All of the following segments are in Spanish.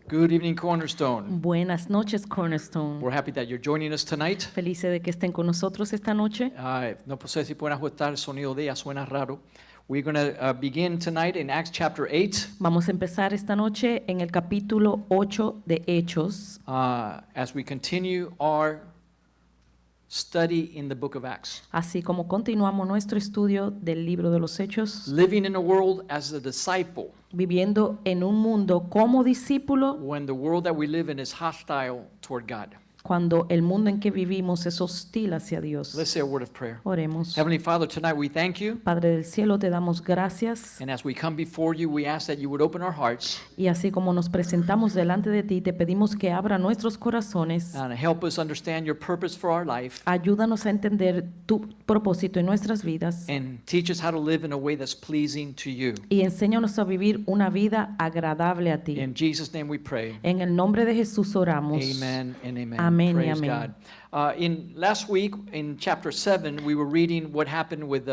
Good evening, Cornerstone. Buenas noches, Cornerstone. We're happy that you're joining us tonight. Felices de que estén con nosotros esta noche. No sé si pueden ajustar el sonido de ella, suena raro. We're going to begin tonight in Acts chapter 8 Vamos a empezar esta noche en el capítulo 8 de Hechos, as we continue our study in the book of Acts. así como continuamos nuestro estudio del libro de los Hechos, Living in a world as a disciple viviendo en un mundo como discípulo when the world that we live in is hostile toward God. cuando el mundo en que vivimos es hostil hacia Dios. Let's say a word of prayer. Oremos. Heavenly Father, tonight we thank you. Padre del cielo, te damos gracias And as we come before you, we ask that you would open our hearts y así como nos presentamos delante de ti, te pedimos que abra nuestros corazones. and help us understand your purpose for our life Ayúdanos a entender tu propósito en nuestras vidas and teach us how to live in a way that's pleasing to you. y enséñanos a vivir una vida agradable a ti. In Jesus' name we pray. En el nombre de Jesús oramos. Amen and amen. Amén y Praise amén. God. In last week, in chapter 7, we were reading what happened with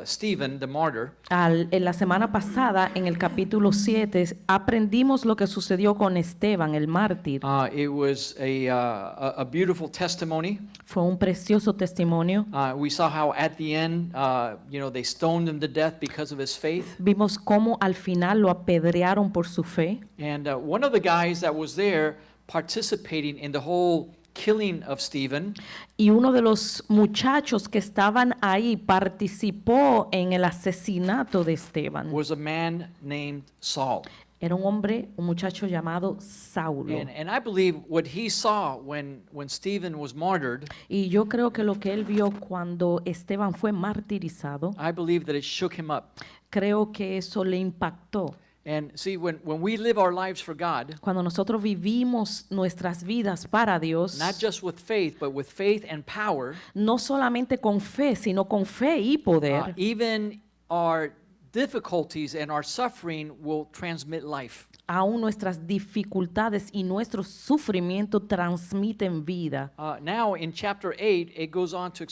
Stephen, the martyr. En la semana pasada, en el capítulo 7, aprendimos lo que sucedió con Esteban, el mártir. It was a beautiful testimony. Fue un precioso testimonio. We saw how at the end, they stoned him to death because of his faith. Vimos cómo al final lo apedrearon por su fe. And one of the guys that was there participating in the whole killing of Stephen Y uno de los muchachos que estaban ahí participó en el asesinato de Esteban. was a man named Saul. Era un muchacho llamado Saulo. And I believe what he saw when Stephen was martyred, Y yo creo que lo que él vio cuando Esteban fue martirizado, I believe that it shook him up. creo que eso le impactó. And see, when we live our lives for God, Cuando nosotros vivimos nuestras vidas para Dios, not just with faith, but with faith and power, no solamente con fe, sino con fe y poder, even our difficulties and our suffering will transmit life. aún nuestras dificultades y nuestro sufrimiento transmiten vida. Now, in chapter 8, it goes on to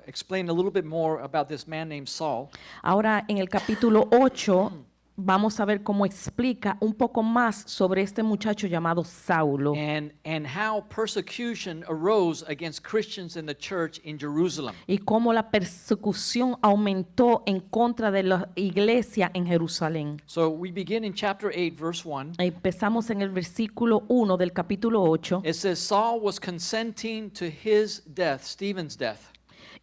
explain a little bit more about this man named Saul. Ahora, en el capítulo 8, vamos a ver cómo explica un poco más sobre este muchacho llamado Saulo And how persecution arose against Christians in the church in Jerusalem. y cómo la persecución aumentó en contra de la iglesia en Jerusalén. So we begin in chapter 8, verse 1. Empezamos en el versículo 1 del capítulo 8. It says, Saul was consenting to his death, Stephen's death.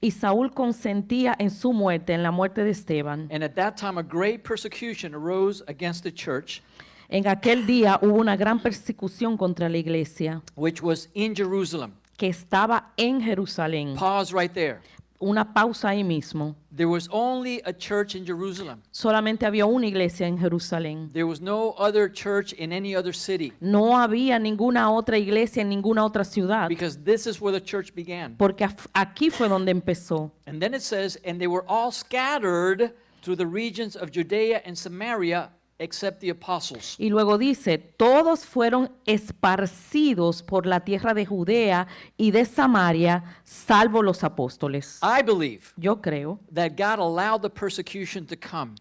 Y Saúl consentía en su muerte, en la muerte de Esteban. And at that time, a great persecution arose against the church, En aquel día hubo una gran persecución contra la iglesia which was in Jerusalem. que estaba en Jerusalén. Pause right there. Una pausa ahí mismo. There was only a church in Jerusalem. Solamente había una iglesia en Jerusalén. There was no other church in any other city, No había ninguna otra iglesia en ninguna otra ciudad, because this is where the church began. porque aquí fue donde empezó. And then it says, and they were all scattered through the regions of Judea and Samaria, except the apostles. Y luego dice, todos fueron esparcidos por la tierra de Judea y de Samaria, salvo los apóstoles. I believe Yo creo that God allowed the persecution to come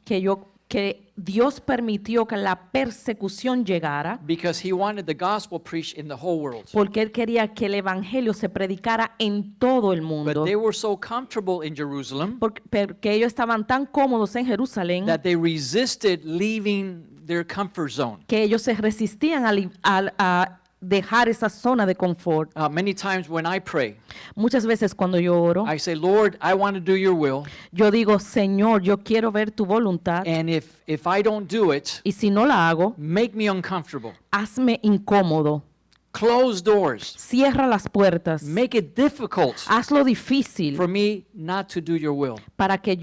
que Dios permitió que la persecución llegara because he wanted the gospel preached in the whole world. porque él quería que el evangelio se predicara en todo el mundo. But they were so comfortable in Jerusalem Porque ellos estaban tan cómodos en Jerusalén that they resisted leaving their comfort zone. que ellos se resistían a dejar esa zona de confort. Many times when I pray, Muchas veces cuando yo oro, I say, Lord, I want to do your will. yo digo, Señor, yo quiero ver tu voluntad And if I don't do it, y si no la hago, make me uncomfortable. hazme incómodo. Close doors. Cierra las puertas. Make it difficult Hazlo difícil for me not to do your will. para que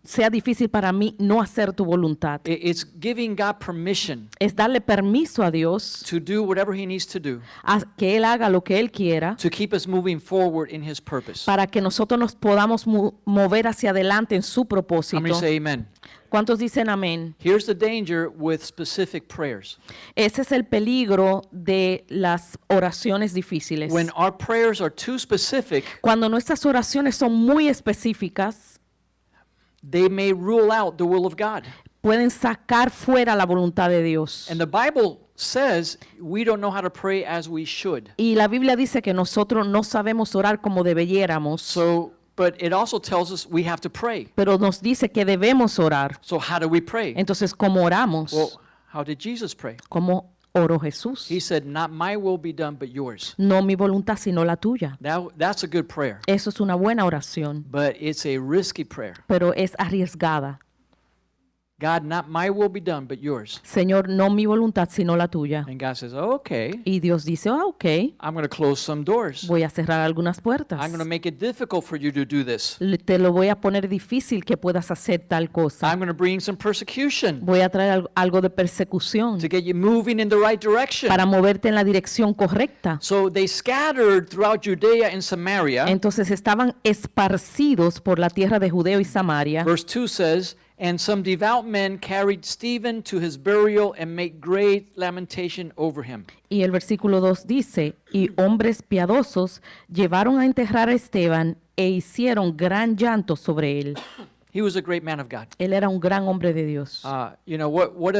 sea difícil para mí no hacer tu voluntad. It's giving God permission Es darle permiso a Dios to do whatever he needs to do a que Él haga lo que Él quiera to keep us moving forward in his purpose. para que nosotros nos podamos mover hacia adelante en su How propósito. many say amen? ¿Cuántos dicen amén? Here's the danger with specific prayers. Ese es el peligro de las oraciones difíciles. When our prayers are too specific, Cuando nuestras oraciones son muy específicas, they may rule out the will of God. pueden sacar fuera la voluntad de Dios. And the Bible says we don't know how to pray as we should. Y la Biblia dice que nosotros no sabemos orar como debiéramos, So, but it also tells us we have to pray. pero nos dice que debemos orar. So how do we pray? Entonces, ¿cómo oramos? Well, how did Jesus pray? ¿Cómo oró Jesús? He said, "Not my will be done, but yours." No mi voluntad, sino la tuya. That's a good prayer, Eso es una buena oración, but it's a risky prayer. pero es arriesgada. God, not my will be done, but yours. Señor, no mi voluntad, sino la tuya. And God says, "Okay, Y Dios dice, ok, I'm going to close some doors. voy a cerrar algunas puertas. I'm going to make it difficult for you to do this. Te lo voy a poner difícil que puedas hacer tal cosa. I'm going to bring some persecution Voy a traer algo de persecución to get you moving in the right direction." para moverte en la dirección correcta. So they scattered throughout Judea and Samaria. Entonces estaban esparcidos por la tierra de Judeo y Samaria. Verse 2 says, "And some devout men carried Stephen to his burial and made great lamentation over him." Y el versículo 2 dice, y hombres piadosos llevaron a enterrar a Esteban e hicieron gran llanto sobre él. He was a great man of God. Él era un gran hombre de Dios. You know, what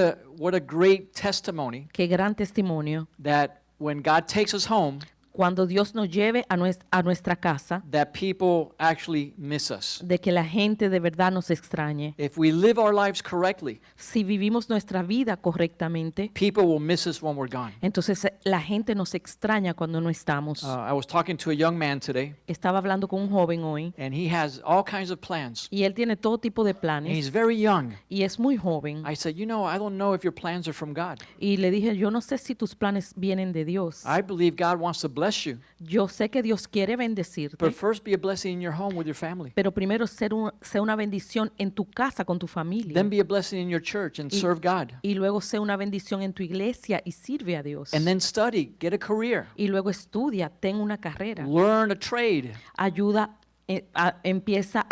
a great testimony Qué gran testimonio. that when God takes us home, Cuando Dios nos lleve a nuestra casa, that people actually miss us. de que la gente de verdad nos extrañe. If we live our lives correctly, Si vivimos nuestra vida correctamente, people will miss us when we're gone. entonces la gente nos extraña cuando no estamos. I was talking to a young man today, Estaba hablando con un joven hoy and he has all kinds of plans. y él tiene todo tipo de And he's planes very young. y es muy joven. I said, "You know, I don't know if your plans are from God. Y le dije, yo no sé si tus planes vienen de Dios. I believe God wants to bless you, Yo sé que Dios quiere bendecirte, but first be a blessing in your home with your family. pero primero sea una bendición en tu casa con tu familia. Then be a blessing in your church and serve God. Y luego sea una bendición en tu iglesia y sirve a Dios. And then study, get a career, Y luego estudia, ten una carrera. learn a trade, Empieza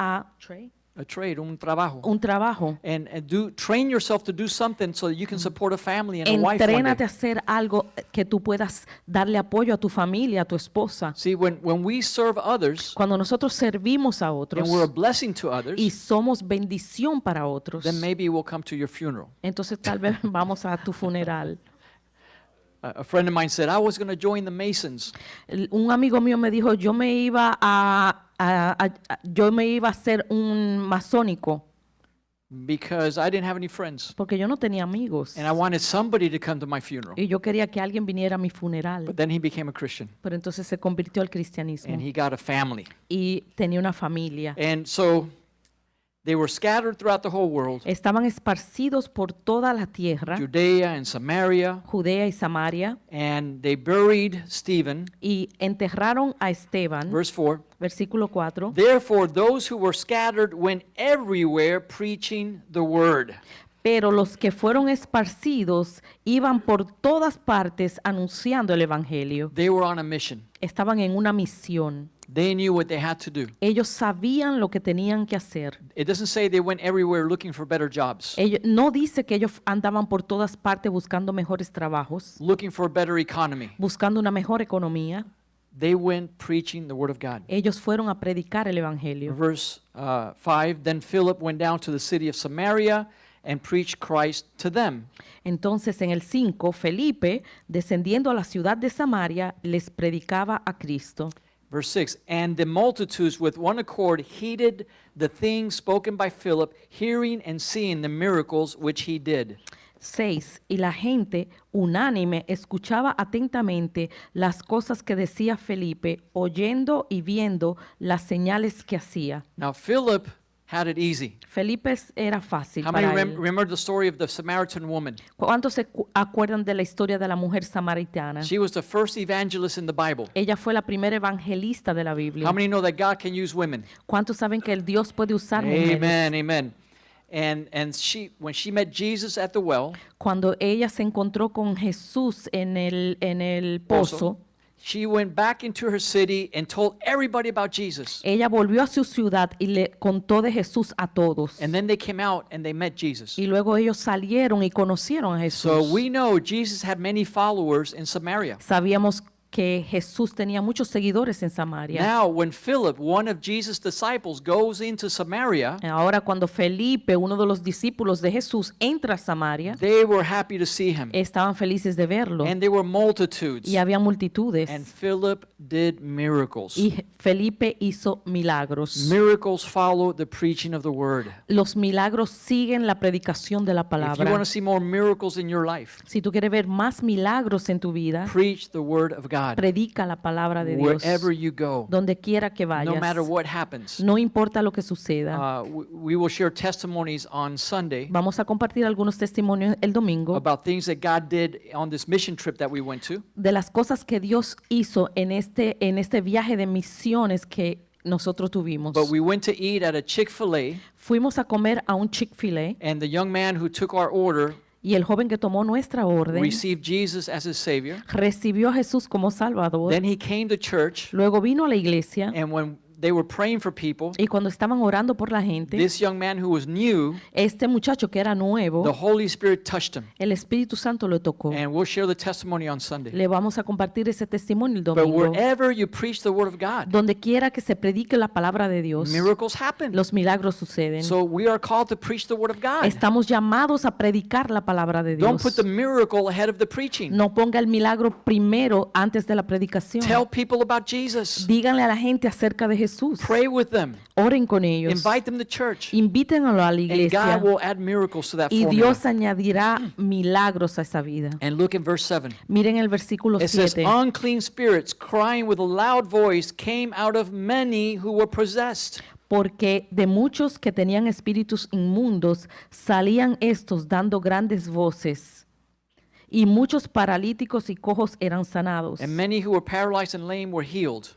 un trabajo. un trabajo. And train yourself to do something so that you can support a family and a wife one Entrénate a day." hacer algo que tú puedas darle apoyo a tu familia, a tu esposa. See, when we serve others Cuando nosotros servimos a otros and we're a blessing to y others, somos bendición para otros, then maybe we'll come to your funeral. entonces tal vez vamos a tu funeral. A friend of mine said, "I was going to join the Masons." Un amigo mío me dijo, yo me iba a ser un masónico Because I didn't have any friends. porque yo no tenía amigos And I wanted somebody to come to my funeral. y yo quería que alguien viniera a mi funeral. But then he became a Christian. Pero entonces se convirtió al cristianismo And he got a family. y tenía una familia. And so they were scattered throughout the whole world, Estaban esparcidos por toda la tierra, Judea and Samaria, Judea y Samaria, and they buried Stephen. y enterraron a Esteban. Verse 4. Versículo 4. Therefore, those who were scattered went everywhere preaching the word. Pero los que fueron esparcidos iban por todas partes anunciando el evangelio. They were on a mission. Estaban en una misión. They knew what they had to do. Ellos sabían lo que tenían que hacer. It doesn't say they went everywhere looking for better jobs, No dice que ellos andaban por todas partes buscando mejores trabajos, looking for a better economy. buscando una mejor economía. They went preaching the word of God. Ellos fueron a predicar el evangelio. Verse 5, then Philip went down to the city of Samaria and preached Christ to them. Entonces en el 5, Felipe, descendiendo a la ciudad de Samaria, les predicaba a Cristo. Verse 6, and the multitudes with one accord heeded the things spoken by Philip, hearing and seeing the miracles which he did. 6. Y la gente unánime escuchaba atentamente las cosas que decía Felipe, oyendo y viendo las señales que hacía. Now Philip had it easy. Felipe era fácil How many para él. remember the story of the Samaritan woman? ¿Cuántos se acuerdan de la historia de la mujer samaritana? She was the first evangelist in the Bible. Ella fue la primera evangelista de la Biblia. How many know that God can use women? ¿Cuántos saben que el Dios puede usar mujeres? Amen, amen. And when she met Jesus at the well, Cuando ella se encontró con Jesús en el pozo, she went back into her city and told everybody about Jesus. ella volvió a su ciudad y le contó de Jesús a todos. And then they came out and they met Jesus. Y luego ellos salieron y conocieron a Jesús. So we know Jesus had many followers in Samaria. Sabíamos que Jesús tenía muchos seguidores en Samaria. Now, when Philip, one of Jesus' disciples, goes into Samaria, Ahora cuando Felipe, uno de los discípulos de Jesús, entra a Samaria, they were happy to see him. estaban felices de verlo And there were multitudes. y había multitudes. And Philip did miracles. Y Felipe hizo milagros. Miracles follow the preaching of the word. Los milagros siguen la predicación de la If you want palabra. to see more miracles in your life, Si tú quieres ver más milagros en tu vida, preach the word of God predica la palabra de Dios wherever you go, donde quiera que no vayas. matter what happens. No importa lo que suceda. We will share testimonies on Sunday Vamos a compartir algunos testimonios el domingo about things that God did on this mission trip that we went to. de las cosas que Dios hizo en este viaje de misiones que nosotros tuvimos. But we went to eat at a Chick-fil-A, Fuimos a comer a un Chick-fil-A and the young man who took our order y el joven que tomó nuestra orden received Jesus as his Savior. recibió a Jesús como Salvador. Then he came to church, Luego vino a la iglesia and when they were praying for people, y cuando estaban orando por la gente, this young man who was new, este muchacho que era nuevo, the Holy Spirit touched him. el Espíritu Santo lo tocó. And we'll share the testimony on Sunday. Le vamos a compartir ese testimonio el But domingo. wherever you preach the word of God, Donde quiera que se predique la palabra de Dios, miracles happen. los milagros suceden. So we are called to preach the word of God. Estamos llamados a predicar la palabra de Don't Dios. put the miracle ahead of the preaching. No ponga el milagro primero antes de la predicación. Tell people about Jesus. Díganle a la gente acerca de Jesús. Pray with them. Oren con ellos. Invite them to church. Invítenlo a la And iglesia. God will add miracles to that Y formula. Dios añadirá milagros a esa vida. And look in verse 7. Miren el versículo It says, 7. unclean spirits crying with a loud voice came out of many who were possessed. Porque de muchos que tenían espíritus inmundos salían estos dando grandes voces. Y muchos paralíticos y cojos eran sanados. And many who were paralyzed and lame were healed.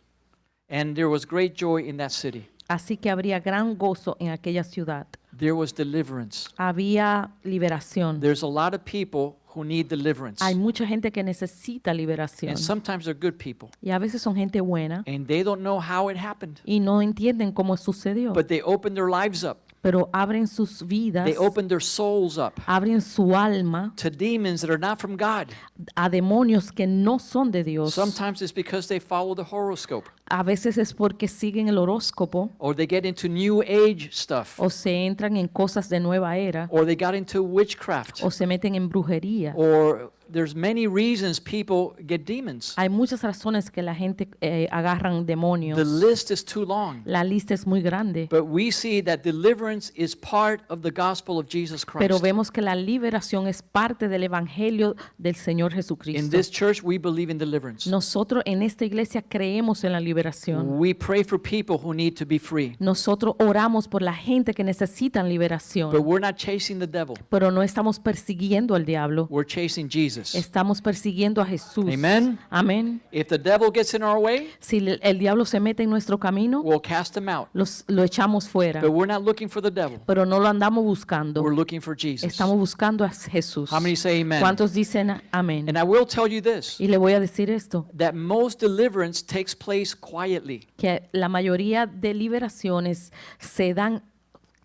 And there was great joy in that city. Así que habría gran gozo en aquella ciudad. There was deliverance. Había liberación. There's a lot of people who need deliverance. Hay mucha gente que necesita liberación. And sometimes they're good people. Y a veces son gente buena And they don't know how it happened. y no entienden cómo sucedió. But they open their lives up. Pero abren sus vidas, They open their souls up abren su alma to demons that are not from God. a demonios que no son de Dios. Sometimes it's because they follow the horoscope A veces es porque siguen el horóscopo or they get into new age stuff o se entran en cosas de nueva era or they got into witchcraft o se meten en brujería. or there's many reasons people get demons. Hay muchas razones que la gente agarran demonios. The list is too long. La lista es muy grande. But we see that deliverance is part of the gospel of Jesus Pero Christ. vemos que la liberación es parte del evangelio del Señor In Jesucristo. this church, we believe in deliverance. Nosotros en esta iglesia creemos en la liberación. We pray for people who need to be free. Nosotros oramos por la gente que necesitan liberación. But we're not chasing the devil. Pero no estamos persiguiendo al diablo. We're chasing Jesus. Estamos persiguiendo a Jesús. Amen. Amén. If the devil gets in our way, Si el diablo se mete en nuestro camino, we'll cast him out. lo echamos fuera. But we're not looking for the devil. Pero no lo andamos buscando. We're looking for Jesus. Estamos buscando a Jesús. How many say amen? ¿Cuántos dicen amén? And I will tell you this, Y le voy a decir esto, that most deliverance takes place quietly. que la mayoría de liberaciones se dan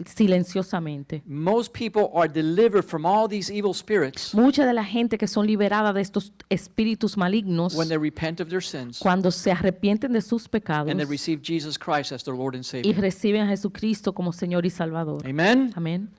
silenciosamente. Most people are delivered from all these evil spirits Mucha de la gente que son liberadas de estos espíritus malignos when they repent of their sins cuando se arrepienten de sus pecados and they receive Jesus Christ as their Lord and y Savior. reciben a Jesucristo como Señor y Salvador. Amen? Amén.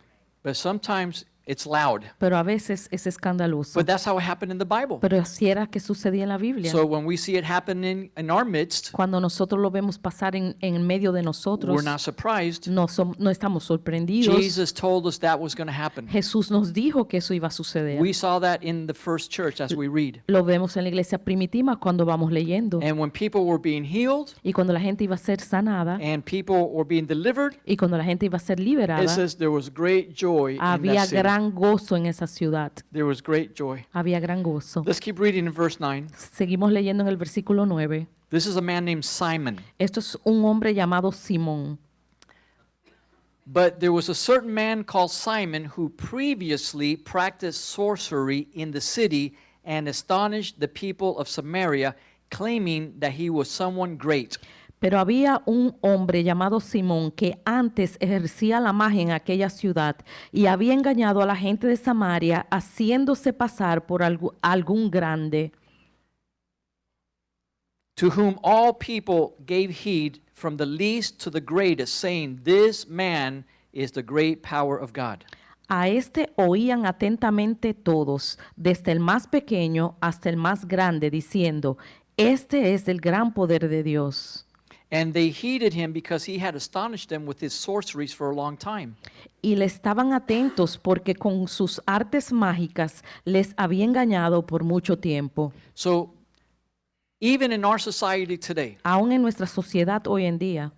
But sometimes it's loud. Pero a veces es escandaloso. But that's how it happened in the Bible. Pero así era que sucedía en la Biblia. So when we see it happening in our midst, Cuando nosotros lo vemos pasar en medio de nosotros, we're not surprised. no estamos sorprendidos. Jesus told us that was going to happen. Jesús nos dijo que eso iba a suceder. We saw that in the first church as we read. Lo vemos en la iglesia primitiva cuando vamos leyendo. And when people were being healed Y cuando la gente iba a ser sanada and people were being delivered, y cuando la gente iba a ser it liberada, says there was great joy in había that city. gran gozo en esa ciudad. There was great joy. Había gran gozo. Let's keep reading in verse 9. Seguimos leyendo en el versículo 9. This is a man named Simon. Esto es un hombre llamado Simón. But there was a certain man called Simon who previously practiced sorcery in the city and astonished the people of Samaria, claiming that he was someone great. Pero había un hombre llamado Simón que antes ejercía la magia en aquella ciudad y había engañado a la gente de Samaria haciéndose pasar por algún grande. to whom all people gave heed from the least to the greatest, saying, This man is the great power of God. A este oían atentamente todos, desde el más pequeño hasta el más grande, diciendo, este es el gran poder de Dios. And they heeded him because he had astonished them with his sorceries for a long time. Y le estaban atentos porque con sus artes mágicas les había engañado por mucho tiempo. So, even in our society today, Aún en nuestra sociedad hoy en día,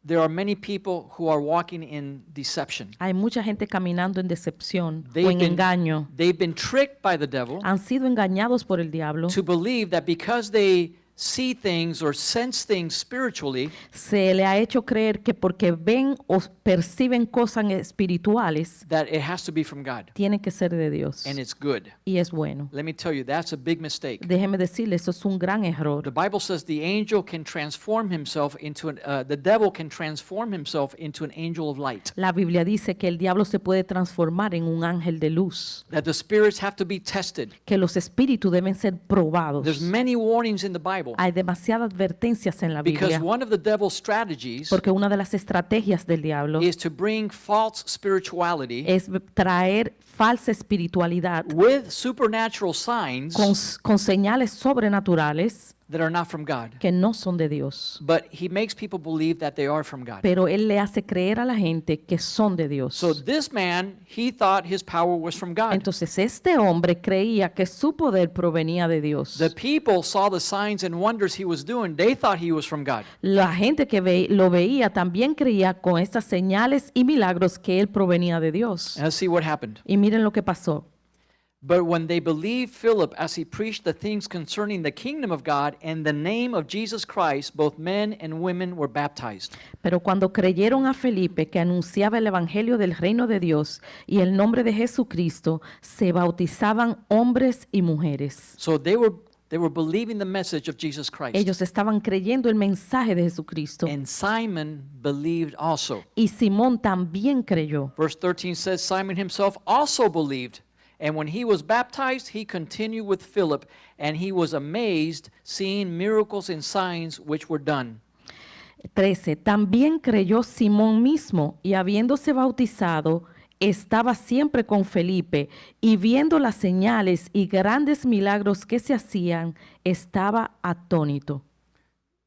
there are many people who are walking in deception. hay mucha gente caminando en decepción o They've en been, engaño. they've been tricked by the devil Han sido engañados por el diablo. to believe that because they see things or sense things spiritually, Se le ha hecho creer que porque ven o perciben cosas espirituales, that it has to be from God tiene que ser de Dios. and it's good. Y es bueno. Let me tell you, that's a big mistake. Déjeme decirle, eso es un gran The error. Bible says the angel can transform himself into the devil can transform himself into an angel of light. La Biblia dice que el diablo se puede transformar en un ángel de luz, That the spirits have to be tested. que los espíritus deben ser probados. There's many warnings in the Bible Hay demasiadas advertencias en la because Biblia, one of the devil's strategies porque una de las estrategias del diablo is to bring false spirituality es traer falsa espiritualidad with supernatural signs con señales sobrenaturales that are not from God. que no son de Dios. But he makes people believe that they are from God. Pero él le hace creer a la gente que son de Dios. So this man, he thought his power was from God. Entonces este hombre creía que su poder provenía de Dios. The people saw the signs and wonders he was doing. They thought he was from God. La gente que lo veía también creía con estas señales y milagros que él provenía de Dios. And let's see what happened. Y miren lo que pasó. But when they believed Philip as he preached the things concerning the kingdom of God and the name of Jesus Christ, both men and women were baptized. Pero cuando creyeron a Felipe que anunciaba el evangelio del reino de Dios y el nombre de Jesucristo, se bautizaban hombres y mujeres. So they were believing the message of Jesus Christ. Ellos estaban creyendo el mensaje de Jesucristo. And Simon believed also. Y Simón también creyó. Verse 13 says Simon himself also believed. And when he was baptized, he continued with Philip, and he was amazed seeing miracles and signs which were done. 13. También creyó Simón mismo, y habiéndose bautizado, estaba siempre con Felipe, y viendo las señales y grandes milagros que se hacían, estaba atónito.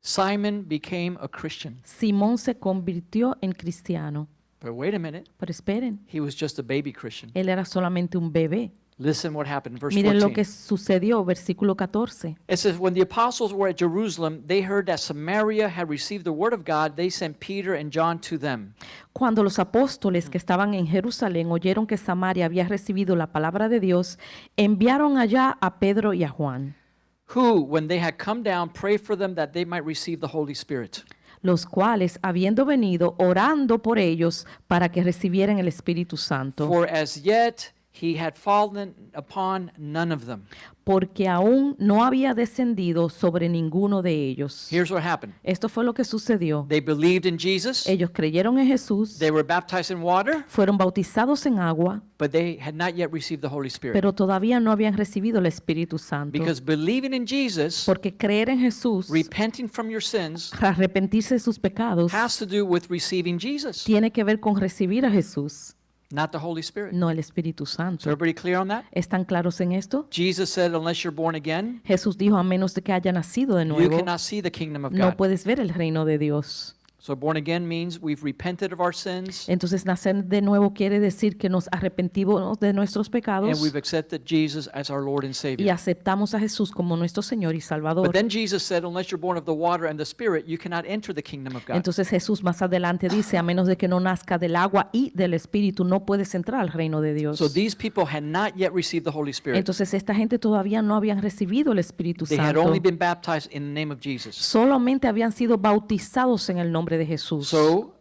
Simon became a Christian. Simón se convirtió en cristiano. But wait a minute, Pero esperen, he was just a baby Christian. él era solamente un bebé. Listen what happened, verse Miren lo que 14. sucedió, versículo 14. It says, when the apostles were at Jerusalem, they heard that Samaria had received the word of God. They sent Peter and John to them. Cuando los apóstoles que estaban en Jerusalén oyeron que Samaria había recibido la palabra de Dios, enviaron allá a Pedro y a Juan, Who, when they had come down, prayed for them that they might receive the Holy Spirit. los cuales, habiendo venido, orando por ellos para que recibieran el Espíritu Santo, For as yet he had fallen upon none of them. porque aún no había descendido sobre ninguno de ellos. Here's what happened. Esto fue lo que sucedió. They believed in Jesus. Ellos creyeron en Jesús, They were baptized in water, fueron bautizados en agua, but they had not yet received the Holy Spirit. pero todavía no habían recibido el Espíritu Santo. Because believing in Jesus, Porque creer en Jesús, repenting from your sins, arrepentirse de sus pecados, has to do with receiving Jesus, tiene que ver con recibir a Jesús, not the Holy Spirit. no el Espíritu Is Santo. everybody clear on that? ¿Están claros en esto? Jesus said, unless you're born again, Jesús dijo, a menos de que haya nacido de you nuevo, cannot see the kingdom of no God. puedes ver el reino de Dios. So born again means we've repented of our sins Entonces, nacer de nuevo quiere decir que nos arrepentimos de nuestros and pecados we've accepted Jesus as our Lord and y Savior. aceptamos a Jesús como nuestro Señor y But Salvador. then Jesus said, unless you're born of the water and the Spirit, you cannot enter the kingdom of God. Entonces Jesús más adelante dice, a menos de que no nazca del agua y del Espíritu, no puedes entrar al reino de Dios. So these people had not yet received the Holy Spirit. Entonces esta gente todavía no habían recibido el Espíritu They had Santo. only been baptized in the name of Jesus. Solamente habían sido bautizados en el nombre de Jesús. So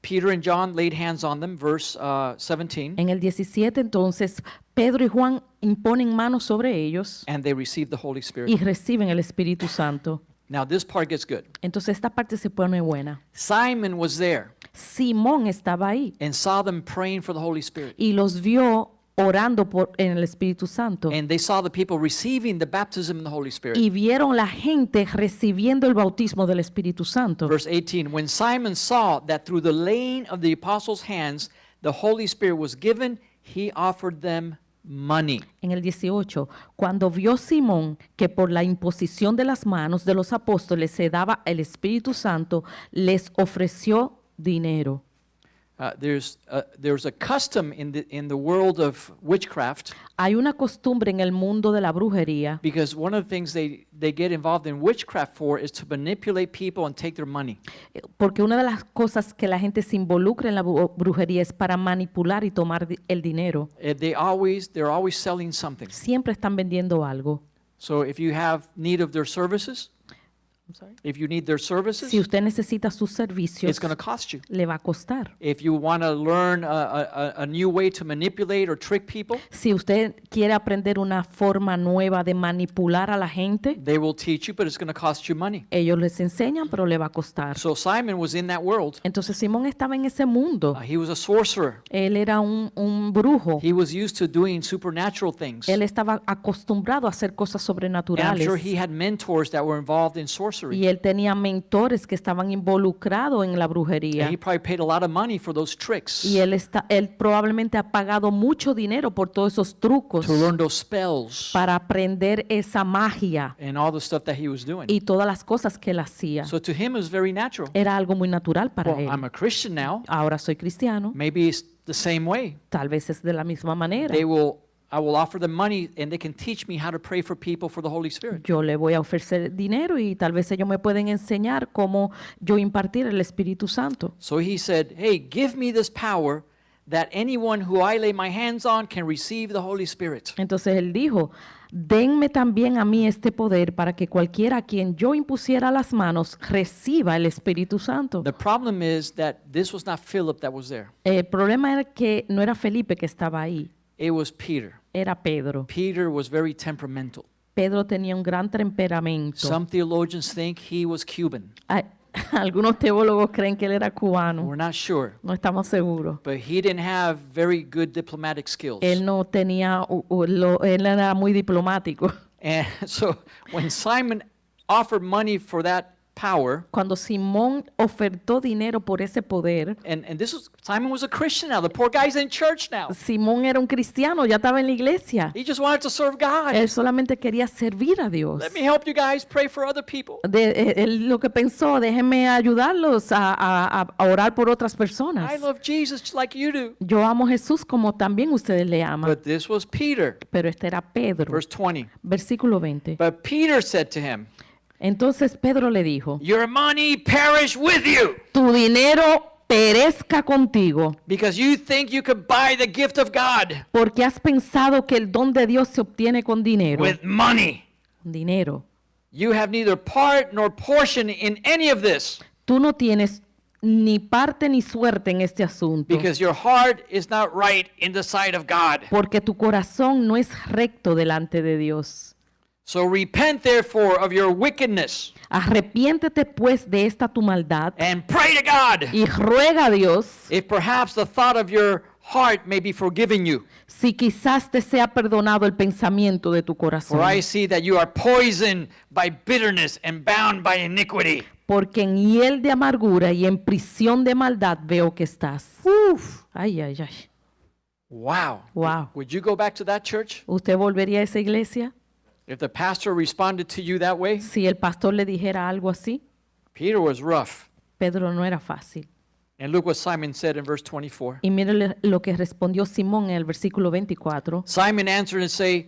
Peter and John laid hands on them, verse 17, En el 17 entonces Pedro y Juan imponen manos sobre ellos and they received the Holy y Spirit. reciben el Espíritu Santo. Now this part gets good. Entonces esta parte se pone buena. Simon was there Simón estaba ahí and saw them praying for the Holy Spirit. y los vio orando en el Espíritu Santo. And they saw the people receiving the baptism in the Holy Spirit. Y vieron la gente recibiendo el bautismo del Espíritu Santo. Verse 18, when Simon saw that through the laying of the apostles' hands the Holy Spirit was given, he offered them money. En el 18, cuando vio Simón que por la imposición de las manos de los apóstoles se daba el Espíritu Santo, les ofreció dinero. There's a custom in the world of witchcraft, Hay una costumbre en el mundo de la brujería, because one of the things they get involved in witchcraft for is to manipulate people and take their money. porque una de las cosas que la gente se involucra en la brujería es para manipular y tomar el dinero. They're always selling something. Siempre están vendiendo algo. So if you have need of their services, if you need their services, Si usted necesita sus servicios, it's going to cost you. le va a costar. If you want to learn a new way to manipulate or trick people, Si usted quiere aprender una forma nueva de manipular a la gente, they will teach you, but it's going to cost you money. ellos les enseñan, pero le va a costar. So Simon was in that world. Entonces Simón estaba en ese mundo. He was a sorcerer. Él era un brujo. He was used to doing supernatural things. Él estaba acostumbrado a hacer cosas And I'm sobrenaturales. sure he had mentors that were involved in sorcery. Y él tenía mentores que estaban involucrados en la And brujería. he probably paid a lot of money for those tricks, Y él probablemente ha pagado mucho dinero por todos esos trucos to learn those spells para aprender esa magia and all the stuff that he was doing. y todas las cosas que él hacía. So to him it was very natural. Era algo muy natural para Well, él. I'm a Christian now. Ahora soy cristiano. Maybe it's the same way. Tal vez es de la misma manera. I will offer them money and they can teach me how to pray for people for the Holy Spirit. Yo le voy a ofrecer dinero y tal vez ellos me pueden enseñar cómo yo impartir el Espíritu Santo. So he said, hey, give me this power that anyone who I lay my hands on can receive the Holy Spirit. Entonces él dijo, denme también a mí este poder para que cualquiera a quien yo impusiera las manos reciba el Espíritu Santo. The problem is that this was not Philip that was there. El problema era que no era Felipe que estaba ahí, It was Peter. era Pedro. Peter was very temperamental. Pedro tenía un gran temperamento. Some theologians think he was Cuban. Ay, algunos teólogos creen que él era cubano. We're not sure. No estamos seguros. But he didn't have very good diplomatic skills. Él no tenía, él era muy diplomático. And so when Simon offered money for that power, Cuando Simón ofertó dinero por ese poder, and Simon was a Christian now. The poor guy's in church now. Simón era un cristiano, ya estaba en la iglesia. He just wanted to serve God. Él solamente quería servir a Dios. Let me help you guys pray for other people. Él lo que pensó, déjenme ayudarlos a orar por otras personas. I love Jesus just like you do. Yo amo a Jesús como también ustedes le aman. But this was Peter. Pero este era Pedro. Verse 20. Versículo 20. But Peter said to him, Entonces Pedro le dijo, your money perish with you, tu dinero perezca contigo, because you think you could buy the gift of God porque has pensado que el don de Dios se obtiene con dinero. with money. Dinero. You have neither part nor portion in any of this, Tú no tienes ni parte ni suerte en este asunto, because your heart is not right in the sight of God. porque tu corazón no es recto delante de Dios. So repent therefore of your wickedness Arrepiéntete pues de esta tu maldad and pray to God, y ruega a Dios if perhaps the thought of your heart may be forgiven you. si quizás te sea perdonado el pensamiento de tu corazón. For I see that you are poisoned by bitterness and bound by iniquity. Porque en hiel de amargura y en prisión de maldad veo que estás. Ay, ay, ay. Wow. Wow. Would you go back to that church? ¿Usted volvería a esa iglesia? If the pastor responded to you that way? Si el pastor le dijera algo así, Peter was rough. Pedro no era fácil. And look what Simon said in verse 24. Y mire lo que respondió Simón en el versículo 24. Simon answered and said,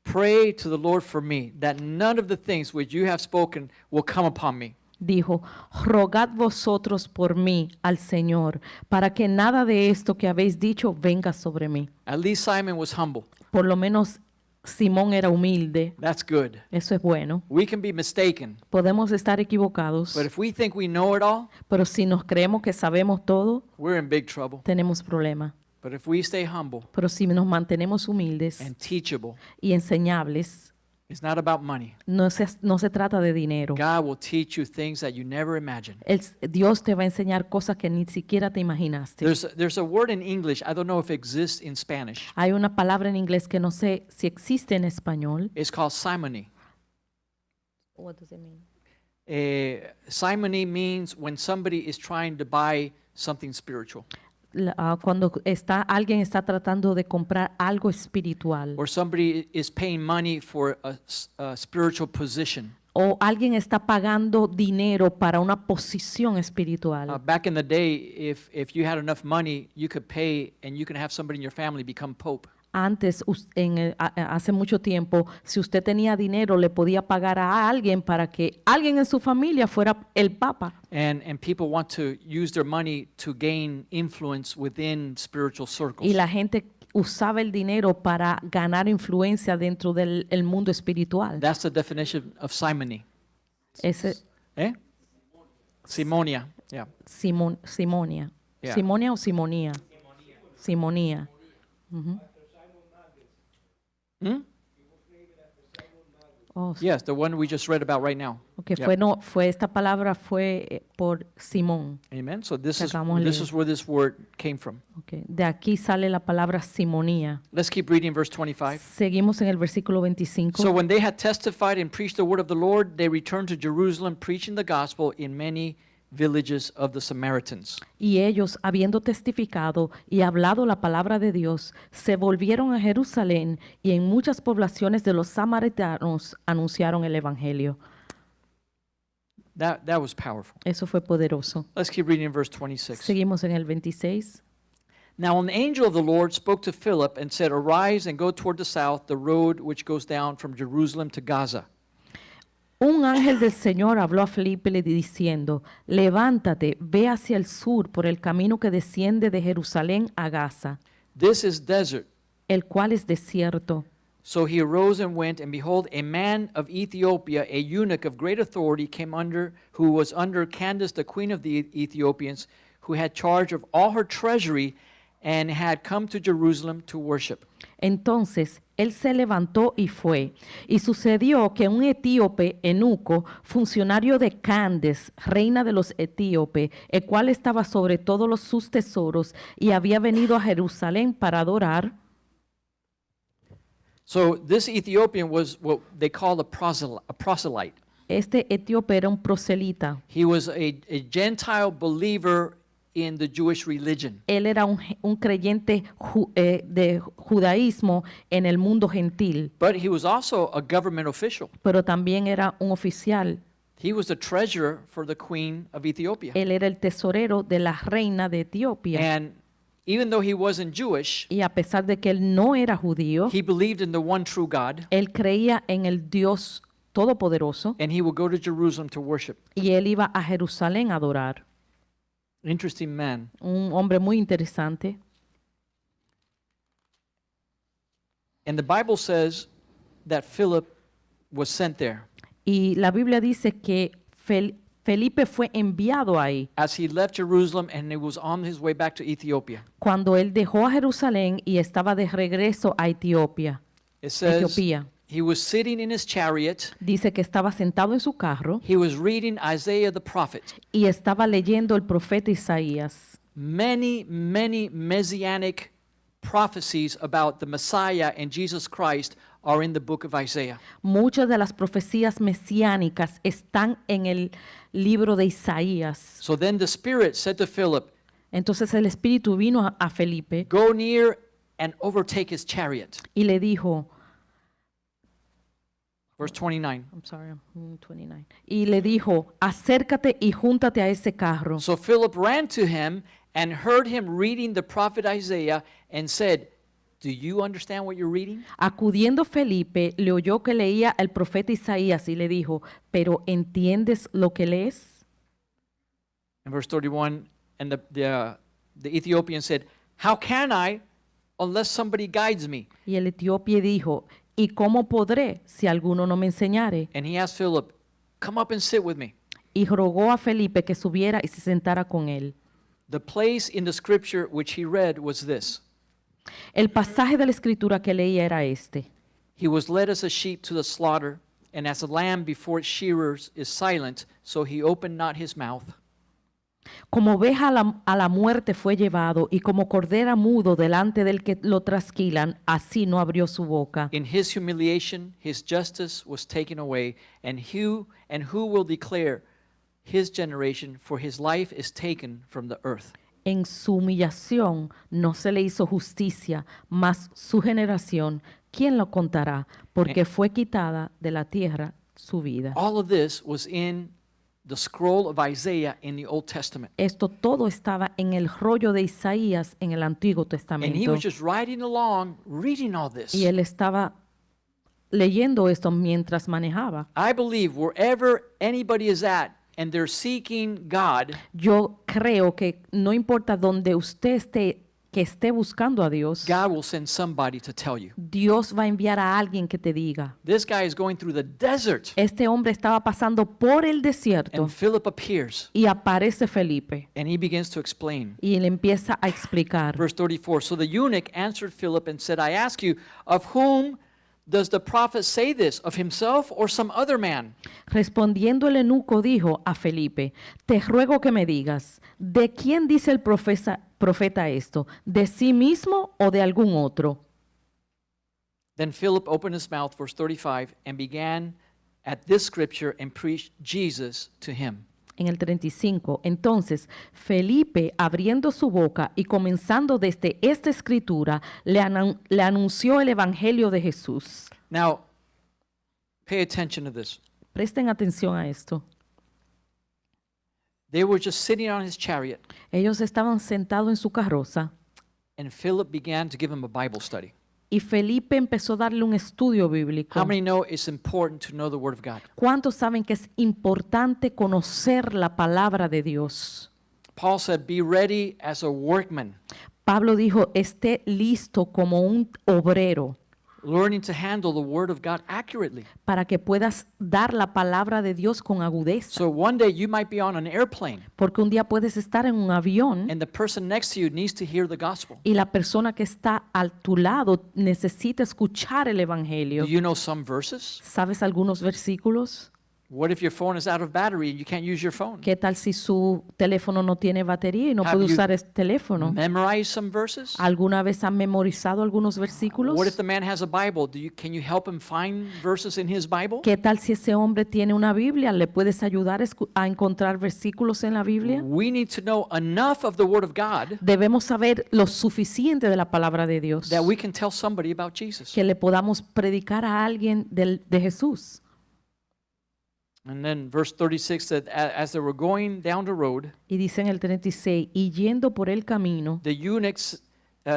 pray to the Lord for me, that none of the things which you have spoken will come upon me. Dijo, rogad vosotros por mí al Señor, para que nada de esto que habéis dicho venga sobre mí. At least Simon was humble. Por lo menos Simón era humilde. That's good. Eso es bueno. We can be mistaken, Podemos estar equivocados, but if we think we know it all, pero si nos creemos que sabemos todo, we're in big trouble. tenemos problemas. But if we stay humble Pero si nos mantenemos humildes and teachable, y enseñables, It's not about money. No se trata de dinero. God will teach you things that you never imagined. Dios te va a enseñar cosas que ni siquiera te imaginaste. There's a word in English, I don't know if it exists in Spanish. Hay una palabra en inglés que no sé si existe en español. It's called simony. What does it mean? Simony means when somebody is trying to buy something spiritual, Cuando alguien está tratando de comprar algo espiritual or somebody is paying money for a spiritual position. o alguien está pagando dinero para una posición espiritual. Back in the day, if you had enough money, you could pay and you can have somebody in your family become pope. Antes, hace mucho tiempo, si usted tenía dinero, le podía pagar a alguien para que alguien en su familia fuera el papa. And people want to use their money to gain influence within spiritual circles. Y la gente usaba el dinero para ganar influencia dentro del mundo espiritual. That's the definition of simony. Ese Simonia. Yeah. Simonia. Yeah. ¿Simonia o simonía? Simonía. Hmm? Oh, Yes, the one we just read about right now. okay, Yeah. esta palabra fue por Simón. Amen. So this Que is acabamos de this leer. is where this word came from. Okay. De aquí sale la palabra simonía. Let's keep reading verse 25. Seguimos en el versículo 25. So when they had testified and preached the word of the Lord, they returned to Jerusalem, preaching the gospel in many villages of the Samaritans. Y ellos, habiendo testificado y hablado la palabra de Dios, se volvieron a Jerusalén y en muchas poblaciones de los samaritanos anunciaron el evangelio. That was powerful. Eso fue poderoso. Let's keep reading verse 26. Seguimos en el 26. Now an angel of the Lord spoke to Philip and said, "Arise and go toward the south, the road which goes down from Jerusalem to Gaza." Un ángel del Señor habló a Felipe diciendo, levántate, ve hacia el sur por el camino que desciende de Jerusalén a Gaza, This is desert. el cual es desierto. So he arose and went, and behold, a man of Ethiopia, a eunuch of great authority, who was under Candace, the queen of the Ethiopians, who had charge of all her treasury, and had come to Jerusalem to worship. Entonces él se levantó y fue. Y sucedió que un etíope, eunuco, funcionario de Candace, reina de los etíopes, el cual estaba sobre todos sus tesoros y había venido a Jerusalén para adorar. So this Ethiopian was what they call a proselyte. Este etíope era un proselita. He was a Gentile believer in the Jewish religion. Él era un creyente de judaísmo en el mundo gentil, But he was also a government official. pero también era un oficial. He was the treasurer for the queen of Ethiopia. Él era el tesorero de la reina de Etiopía. And even though he wasn't Jewish, Y a pesar de que él no era judío, he believed in the one true God, él creía en el Dios Todopoderoso and he would go to Jerusalem to worship. y él iba a Jerusalén a adorar. Interesting man. Un hombre muy interesante. And the Bible says that Philip was sent there. Y la Biblia dice que Felipe fue enviado ahí As he left Jerusalem and he was on his way back to Ethiopia. cuando él dejó a Jerusalén y estaba de regreso a Etiopía. It says Etiopía. he was sitting in his chariot. Dice que estaba sentado en su carro He was reading Isaiah the prophet. y estaba leyendo el profeta Isaías. Many messianic prophecies about the Messiah and Jesus Christ are in the book of Isaiah. Muchas de las profecías mesiánicas están en el libro de Isaías. So then the Spirit said to Philip, Entonces el Espíritu vino a Felipe "Go near and overtake his chariot." y le dijo, Verse 29. I'm sorry, 29. Y le dijo, acércate y júntate a ese carro. So Philip ran to him and heard him reading the prophet Isaiah and said, "Do you understand what you're reading?" Acudiendo Felipe, le oyó que leía el profeta Isaías y le dijo, ¿pero entiendes lo que lees? In verse 31, and the Ethiopian said, "How can I unless somebody guides me?" Y el etíope dijo, ¿y cómo podré si alguno no me enseñare? And he asked Philip, "Come up and sit with me." Y rogó a Felipe que subiera y se sentara con él. The place in the scripture which he read was this. El pasaje de la escritura que leía era este. He was led as a sheep to the slaughter, and as a lamb before its shearers is silent, so he opened not his mouth. Como oveja a la muerte fue llevado, y como cordera mudo delante del que lo trasquilan, así no abrió su boca. In his humiliation, his justice was taken away, and who will declare his generation, for his life is taken from the earth. En su humillación no se le hizo justicia, mas su generación, ¿quién lo contará? Porque fue quitada de la tierra su vida. All of this was in the scroll of Isaiah in the Old Testament. Esto todo estaba en el rollo de Isaías en el Antiguo And he Testamento. was just riding along, reading all this. Y él estaba leyendo esto mientras manejaba. I believe wherever anybody is at and they're seeking God, Yo creo que no importa dónde usted esté, que esté buscando a Dios, God will send somebody to tell you. Dios va a enviar a alguien que te diga. This guy is going through the desert, Este hombre estaba pasando por el desierto and Philip appears, y aparece Felipe and he begins to explain. y él empieza a explicar. Verse 34, so the eunuch answered Philip and said, I ask you, of whom does the prophet say this, of himself or some other man? Respondiendo el eunuco dijo a Felipe, te ruego que me digas, ¿de quién dice el profeta esto? ¿De sí mismo o de algún otro? Then Philip opened his mouth, verse 35, and began at this scripture and preached Jesus to him. En el 35, entonces Felipe, abriendo su boca y comenzando desde esta escritura, le anunció el evangelio de Jesús. Now, pay attention to this. Presten atención a esto. They were just sitting on his chariot, Ellos estaban sentados en su carroza and Philip began to give him a Bible study. y Felipe empezó a darle un estudio bíblico. How many know it's important to know the Word of God? ¿Cuántos saben que es importante conocer la palabra de Dios? Paul said, be ready as a workman, Pablo dijo, esté listo como un obrero learning to handle the Word of God accurately. para que puedas dar la palabra de Dios con agudeza. So one day you might be on an airplane, Porque un día puedes estar en un avión and the person next to you needs to hear the gospel. y la persona que está a tu lado necesita escuchar el evangelio. Do you know some verses? ¿Sabes algunos versículos? What if your phone is out of battery and you can't use your phone? ¿Qué tal si su teléfono no tiene batería y no Have puede you usar este teléfono? Memorize some verses? ¿Alguna vez han memorizado algunos versículos? What if the man has a Bible? Can you help him find verses in his Bible? ¿Qué tal si ese hombre tiene una Biblia? ¿Le puedes ayudar a encontrar versículos en la Biblia? We need to know enough of the Word of God Debemos saber lo suficiente de la palabra de Dios that we can tell somebody about Jesus. que le podamos predicar a alguien de Jesús. And then verse 36 said, as they were going down the road, Y dice en el 36, y yendo por el camino, the eunuchs,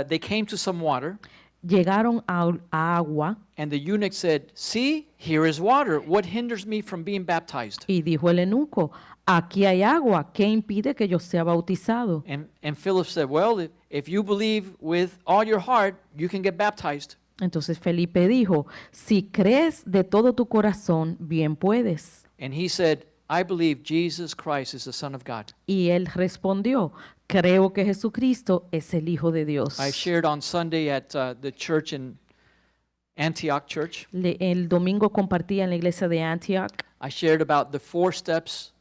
they came to some water, llegaron a agua, and the eunuch said, see, here is water. What hinders me from being baptized? y dijo el eunuco, aquí hay agua, ¿qué impide que yo sea bautizado? And Philip said, well, if you believe with all your heart, you can get baptized. Entonces Felipe dijo, si crees de todo tu corazón, bien puedes. And he said, I believe Jesus Christ is the Son of God. Y él respondió, creo que Jesucristo es el Hijo de Dios. I shared on Sunday at the church in Antioch Church. El domingo compartía en la iglesia de Antioch, I shared about the 4 steps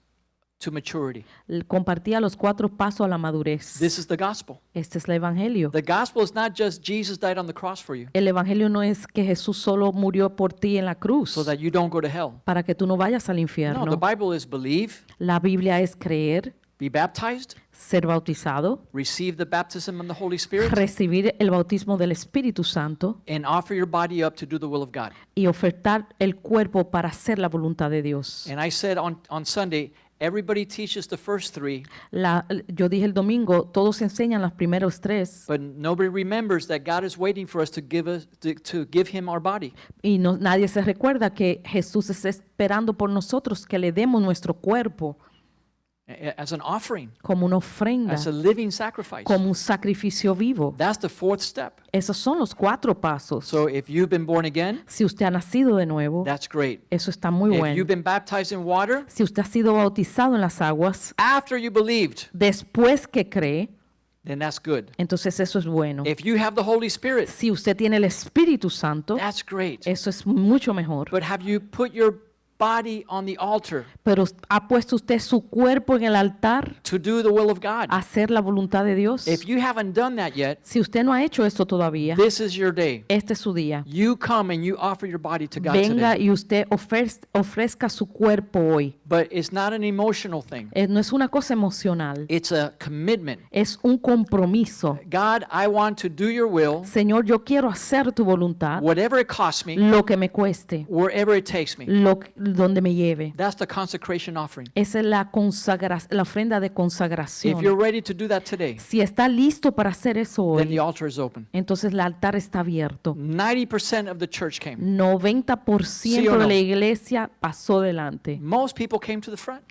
to maturity. compartía los 4 pasos a la madurez. This is the gospel. Este es el evangelio. The gospel is not just Jesus died on the cross for you El evangelio no es que Jesús solo murió por ti en la cruz so that you don't go to hell. para que tú no vayas al No, infierno. the Bible is believe, La Biblia es creer, be baptized, ser bautizado, receive the baptism of the Holy Spirit, recibir el bautismo del Espíritu Santo and offer your body up to do the will of God. y ofertar el cuerpo para hacer la voluntad de Dios. And I said on Sunday, everybody teaches the first 3, Yo dije el domingo, todos enseñan los primeros 3 but nobody remembers that God is waiting for us to give him our body. y nadie se recuerda que Jesús está esperando por nosotros que le demos nuestro cuerpo As an offering, como una ofrenda, as a living sacrifice. como un sacrificio vivo. That's the 4th step. Esos son los 4 pasos. So if you've been born again, Si usted ha nacido de nuevo, that's great. eso está muy If bueno. you've been baptized in water, Si usted ha sido bautizado en las aguas, after you believed, después que cree, then that's good. entonces eso es bueno. If you have the Holy Spirit, Si usted tiene el Espíritu Santo, that's great. eso es mucho mejor. But have you put your body on the altar Pero ¿ha puesto usted su cuerpo en el altar to do the will of God? a hacer la voluntad de Dios? If you haven't done that yet, Si usted no ha hecho esto todavía, this is your day. este es su día. You come and you offer your body to God Venga today. y usted ofrezca su cuerpo hoy. But it's not an emotional thing. No es una cosa emocional, It's a commitment. es un compromiso. God, I want to do your will, Señor, yo quiero hacer tu voluntad, whatever it costs me, lo que me cueste, wherever it takes me. donde me lleve. That's the consecration offering. Esa es la ofrenda de If consagración. you're ready to do that today, Si está listo para hacer eso then the hoy, altar is open. entonces el altar está abierto. 90% of the church came. 90% ¿Sí o de no? la iglesia pasó delante. Most people came to the front.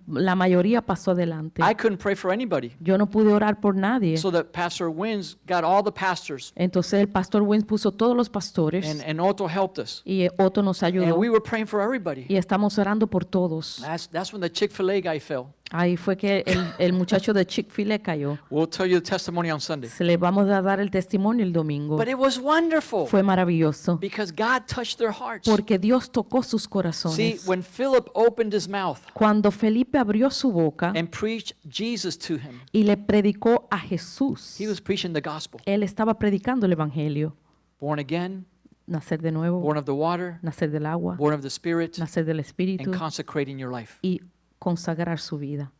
La mayoría pasó delante. I couldn't pray for anybody. Yo no pude orar por nadie. So that Pastor Wins got all the pastors, Entonces el pastor Wins puso todos los pastores and Otto helped us. y Otto nos And ayudó. we were praying for everybody. Y estamos orando por todos. That's when the Chick-fil-A guy fell. Ahí fue que el muchacho de Chick-fil-A cayó. We'll tell you the testimony on Sunday. Se le vamos a dar el testimonio el domingo. But it was wonderful Fue maravilloso because God touched their hearts. porque Dios tocó sus See, corazones. when Philip opened his mouth Cuando Felipe abrió su boca and preached Jesus to him, y le predicó a Jesús, he was preaching the gospel. él estaba predicando el evangelio. Born again, Nacer de nuevo, born of the water, nacer del agua, born of the Spirit, nacer del Espíritu and consecrating your life. y consagrar su vida.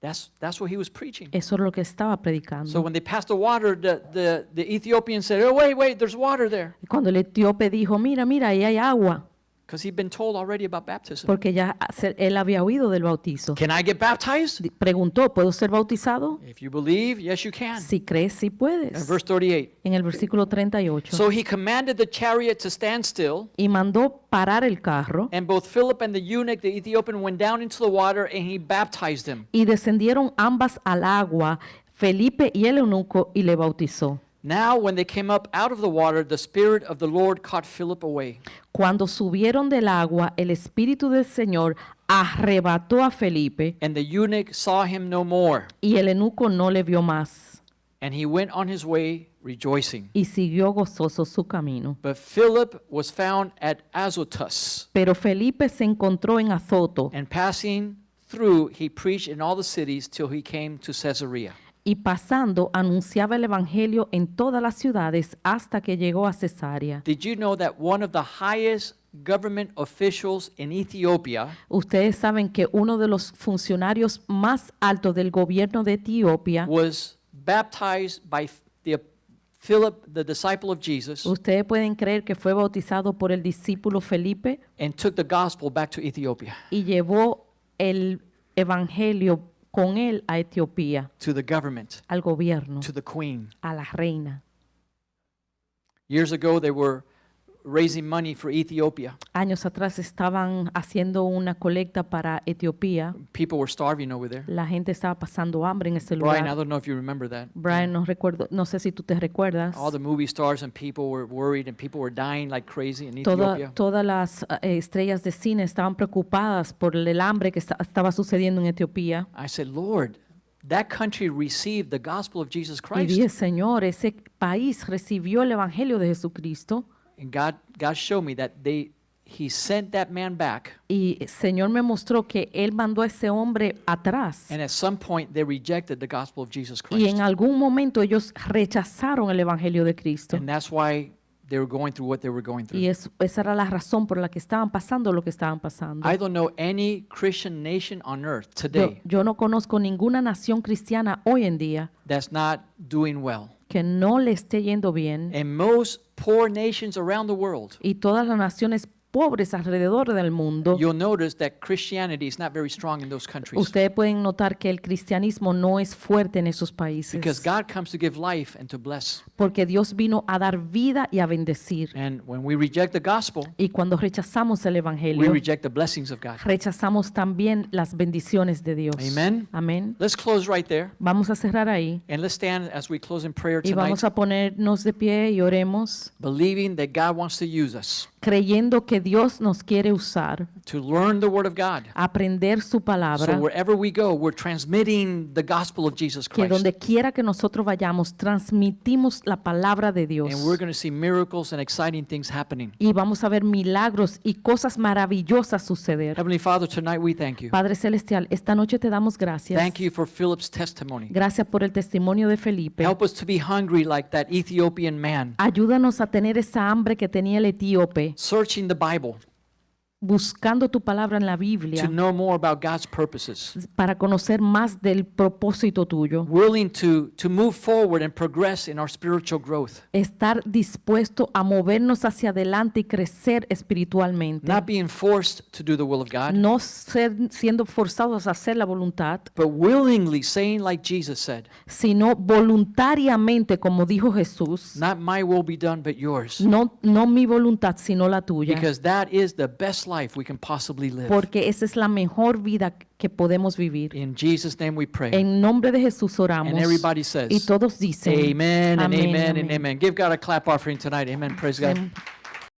That's what he was preaching. Eso es lo que estaba So predicando. when they passed the water, the Ethiopian said, "Oh, wait, there's water there." Y cuando el etíope dijo, mira, ahí hay agua, Because he'd been told already about baptism. porque ya él había oído del bautizo. Can I get baptized? Preguntó, ¿puedo ser bautizado? If you believe, yes, you can. Si crees, sí In puedes. verse 38. En el versículo 38. So he commanded the chariot to stand still, Y mandó parar el carro and both Philip and the eunuch, the Ethiopian, went down into the water, and he baptized him. y descendieron ambas al agua, Felipe y el eunuco, y le bautizó. Now, when they came up out of the water, the Spirit of the Lord caught Philip away. Cuando subieron del agua, el Espíritu del Señor arrebató a Felipe And the eunuch saw him no more, y el eunuco no le vio más and he went on his way rejoicing. y siguió gozoso su camino. But Philip was found at Azotus, Pero Felipe se encontró en Azoto and passing through, he preached in all the cities till he came to Caesarea. y pasando anunciaba el Evangelio en todas las ciudades hasta que llegó a Cesarea. Did you know that one of the highest government officials in Ethiopia Ustedes saben que uno de los funcionarios más altos del gobierno de Etiopía, was baptized by Philip, the disciple of Jesus, ustedes pueden creer que fue bautizado por el discípulo Felipe and took the gospel back to Ethiopia, y llevó el Evangelio con él a Etiopía, to the government, al gobierno, to the queen. a la reina. Years ago, they were raising money for Ethiopia. Años atrás estaban haciendo una colecta para Etiopía. People were starving over there. La gente estaba pasando hambre en ese Brian, I lugar. don't know if you remember that. Brian, no sé si tú te recuerdas. All the movie stars and people were worried and people were dying like crazy in Ethiopia. Todas las estrellas de cine estaban preocupadas por el hambre que estaba sucediendo en Etiopía. I said, Lord, that country received the gospel of Jesus Y dije, Christ. Señor, ese país recibió el Evangelio de Jesucristo. And God showed me that he sent that man back. Y el Señor me mostró que Él mandó a ese hombre atrás. And at some point, they rejected the gospel of Jesus Y en Christ. algún momento ellos rechazaron el Evangelio de Cristo. And that's why they were going through what they were going Y through. esa era la razón por la que estaban pasando lo que estaban pasando. I don't know any Christian nation on earth Yo, today yo no conozco ninguna nación cristiana hoy en día that's not doing well. que no le esté yendo bien. And most poor nations around the world, Y todas las naciones pobres alrededor del mundo, you'll notice that Christianity is not very strong in those countries. ustedes pueden notar que el cristianismo no es fuerte en esos Because países. God comes to give life and to bless. Porque Dios vino a dar vida y a bendecir. And when we reject the gospel, Y cuando rechazamos el we Evangelio, reject the blessings of God. rechazamos también las bendiciones de Dios. Amen. Amén. Let's close right there. Vamos a cerrar ahí And let's stand as we close in prayer y tonight, vamos a ponernos de pie y oremos, believing that God wants to use us. creyendo que Dios nos quiere usar, to learn the Word of God. aprender su So palabra, wherever we go, we're transmitting the gospel of Jesus que Christ. donde quiera que nosotros vayamos, transmitimos la palabra de Dios. And we're going to see miracles and exciting things happening. Y vamos a ver milagros y cosas maravillosas suceder. Heavenly Father, tonight we thank you. Padre Celestial, esta noche te damos gracias. Thank you for Philip's testimony. Gracias por el testimonio de Felipe. Help us to be hungry like that Ethiopian man, Ayúdanos a tener esa hambre que tenía el etíope, searching the Bible buscando tu palabra en la to Biblia know more about God's purposes, para conocer más del propósito tuyo. willing to move forward and progress in our spiritual growth, Estar dispuesto a movernos hacia adelante y crecer espiritualmente. not being forced to do the will of God, No siendo forzados a hacer la voluntad, but willingly saying like Jesus said, sino voluntariamente, como dijo Jesús, not my will be done, but yours. no mi voluntad, sino la tuya. Because that is the best life we can possibly live. Porque esa es la mejor vida que podemos vivir. In Jesus' name we pray. En nombre de Jesús oramos. And everybody Y says, todos dicen, amen and amén, amen and amén. amen. Give God a clap offering tonight. Amen. Praise God. Amén.